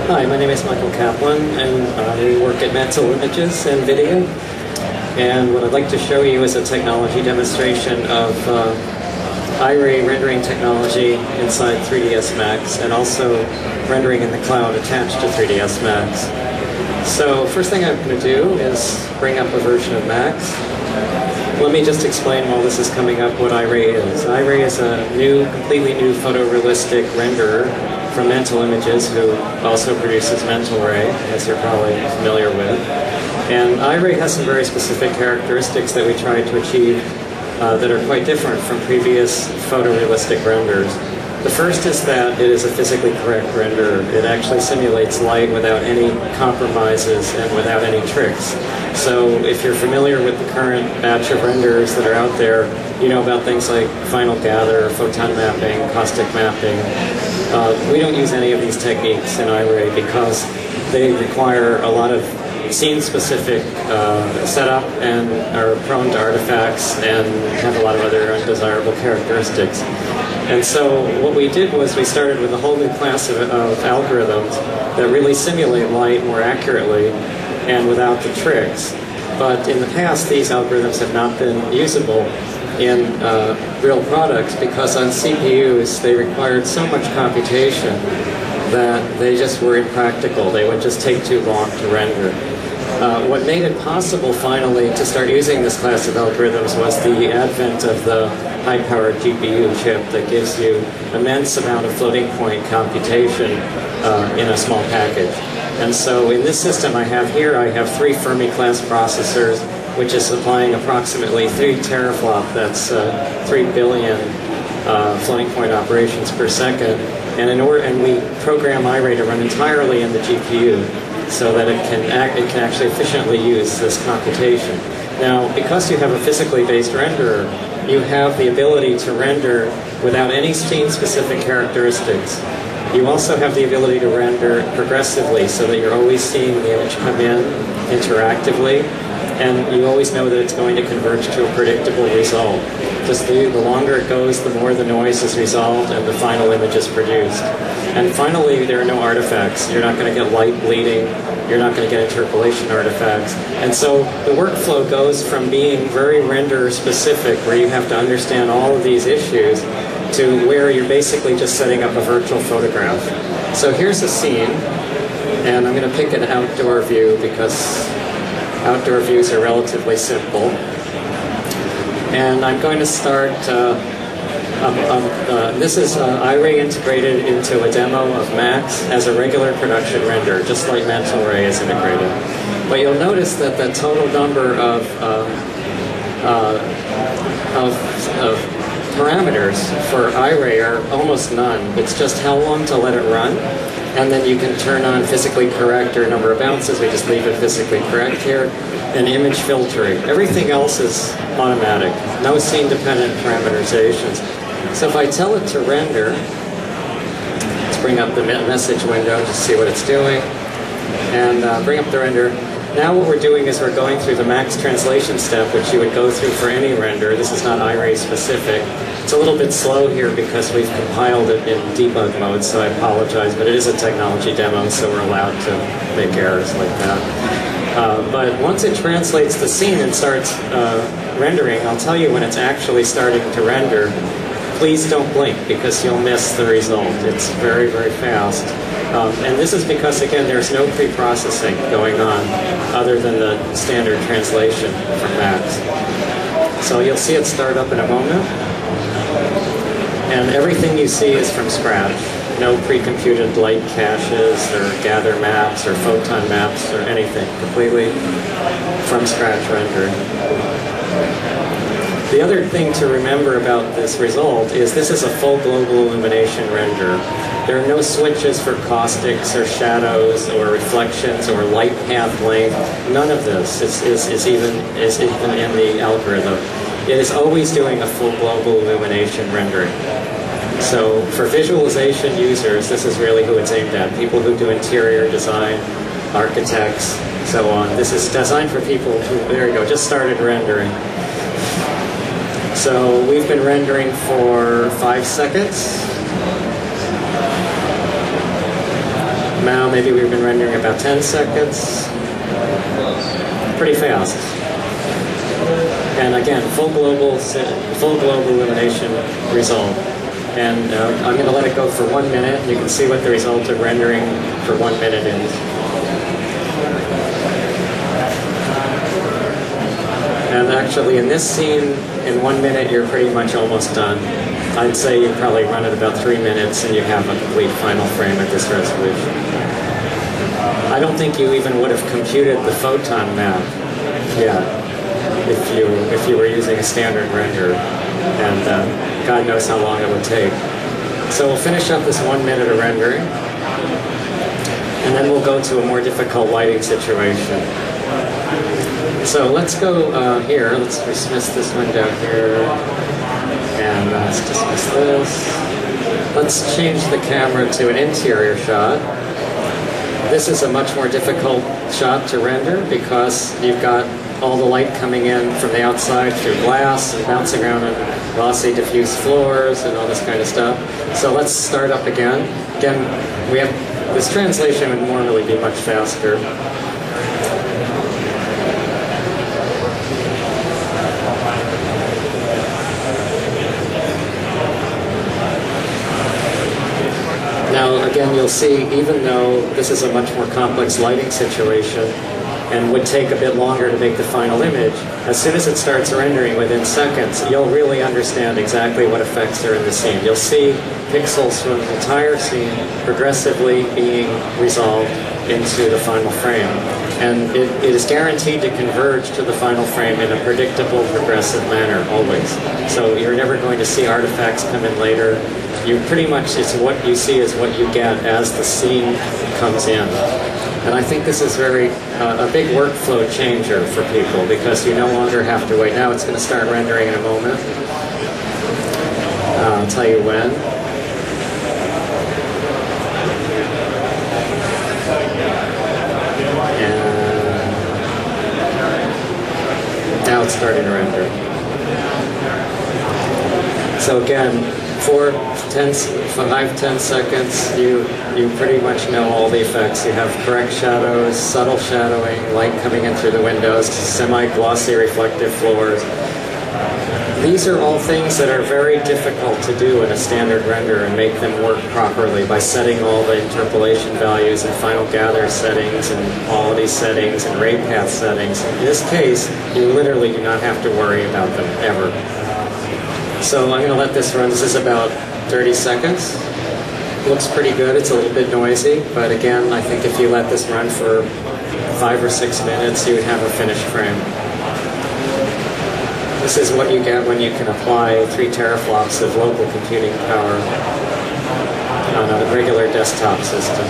Hi, my name is Michael Kaplan, and I work at Mental Images and Video. And what I'd like to show you is a technology demonstration of iray rendering technology inside 3ds Max, and also rendering in the cloud attached to 3ds Max. So first thing I'm going to do is bring up a version of Max. Let me just explain while this is coming up what iray is. Iray is a completely new photorealistic renderer from Mental Images, who also produces Mental Ray, as you're probably familiar with. And iray has some very specific characteristics that we try to achieve that are quite different from previous photorealistic renders. The first is that it is a physically correct render. It actually simulates light without any compromises and without any tricks. So if you're familiar with the current batch of renders that are out there, you know about things like final gather, photon mapping, caustic mapping. We don't use any of these techniques in iray because they require a lot of scene-specific setup and are prone to artifacts and have a lot of other undesirable characteristics. And so what we did was we started with a whole new class of algorithms that really simulate light more accurately and without the tricks. But in the past, these algorithms have not been usable in real products because on CPUs they required so much computation that they just were impractical. They would just take too long to render. What made it possible finally to start using this class of algorithms was the advent of the high-powered GPU chip that gives you immense amount of floating point computation in a small package. And so in this system I have here, I have 3 Fermi-class processors, which is supplying approximately 3 teraflop, that's 3 billion floating point operations per second. And we program iray to run entirely in the GPU so that it can actually efficiently use this computation. Now, because you have a physically based renderer, you have the ability to render without any scene-specific characteristics. You also have the ability to render progressively so that you're always seeing the image come in interactively, and you always know that it's going to converge to a predictable result. Just the longer it goes, the more the noise is resolved and the final image is produced. And finally, there are no artifacts. You're not going to get light bleeding. You're not going to get interpolation artifacts. And so the workflow goes from being very render specific, where you have to understand all of these issues, to where you're basically just setting up a virtual photograph. So here's a scene, and I'm going to pick an outdoor view because outdoor views are relatively simple. And I'm going to start, this is iray integrated into a demo of Max as a regular production render, just like Mental Ray is integrated. But you'll notice that the total number of parameters for iray are almost none. It's just how long to let it run, and then you can turn on physically correct or number of bounces. We just leave it physically correct here, and image filtering. Everything else is automatic, no scene-dependent parameterizations. So if I tell it to render, let's bring up the message window to see what it's doing, and bring up the render. Now what we're doing is we're going through the Max translation step, which you would go through for any render. This is not iray specific. It's a little bit slow here because we've compiled it in debug mode, so I apologize, but it is a technology demo, so we're allowed to make errors like that. But once it translates the scene and starts rendering, I'll tell you when it's actually starting to render. Please don't blink because you'll miss the result. It's very, very fast. And this is because, again, there's no pre-processing going on other than the standard translation from Max. So you'll see it start up in a moment. And everything you see is from scratch. No pre-computed light caches or gather maps or photon maps or anything. Completely from scratch rendering. The other thing to remember about this result is this is a full global illumination render. There are no switches for caustics or shadows or reflections or light path length. None of this is even in the algorithm. It is always doing a full global illumination rendering. So for visualization users, this is really who it's aimed at. People who do interior design, architects, so on. This is designed for people who, there you go, just started rendering. So we've been rendering for 5 seconds. Now maybe we've been rendering about 10 seconds. Pretty fast. And again, full global illumination result. And I'm going to let it go for 1 minute. You can see what the result of rendering for 1 minute is. And actually in this scene, in 1 minute, you're pretty much almost done. I'd say you probably run it about 3 minutes and you have a complete final frame at this resolution. I don't think you even would have computed the photon map yet if you were using a standard render, and God knows how long it would take. So we'll finish up this 1 minute of rendering, and then we'll go to a more difficult lighting situation. So let's go here. Let's dismiss this window here, and let's dismiss this. Let's change the camera to an interior shot. This is a much more difficult shot to render because you've got all the light coming in from the outside through glass and bouncing around on glossy diffuse floors and all this kind of stuff. So let's start up again. Again, we have this translation would normally be much faster. Now again, you'll see, even though this is a much more complex lighting situation and would take a bit longer to make the final image, as soon as it starts rendering within seconds, you'll really understand exactly what effects are in the scene. You'll see pixels from the entire scene progressively being resolved into the final frame. And it is guaranteed to converge to the final frame in a predictable, progressive manner, always. So you're never going to see artifacts come in later. You pretty much, it's what you see is what you get as the scene comes in. And I think this is a big workflow changer for people because you no longer have to wait. Now it's going to start rendering in a moment. I'll tell you when. And now it's starting to render. So again, 5-10 seconds, you pretty much know all the effects. You have correct shadows, subtle shadowing, light coming in through the windows, semi-glossy reflective floors. These are all things that are very difficult to do in a standard render and make them work properly by setting all the interpolation values and final gather settings and quality settings and ray path settings. In this case, you literally do not have to worry about them ever. So I'm going to let this run. This is about 30 seconds. Looks pretty good. It's a little bit noisy, but again, I think if you let this run for 5 or 6 minutes, you would have a finished frame. This is what you get when you can apply 3 teraflops of local computing power on a regular desktop system.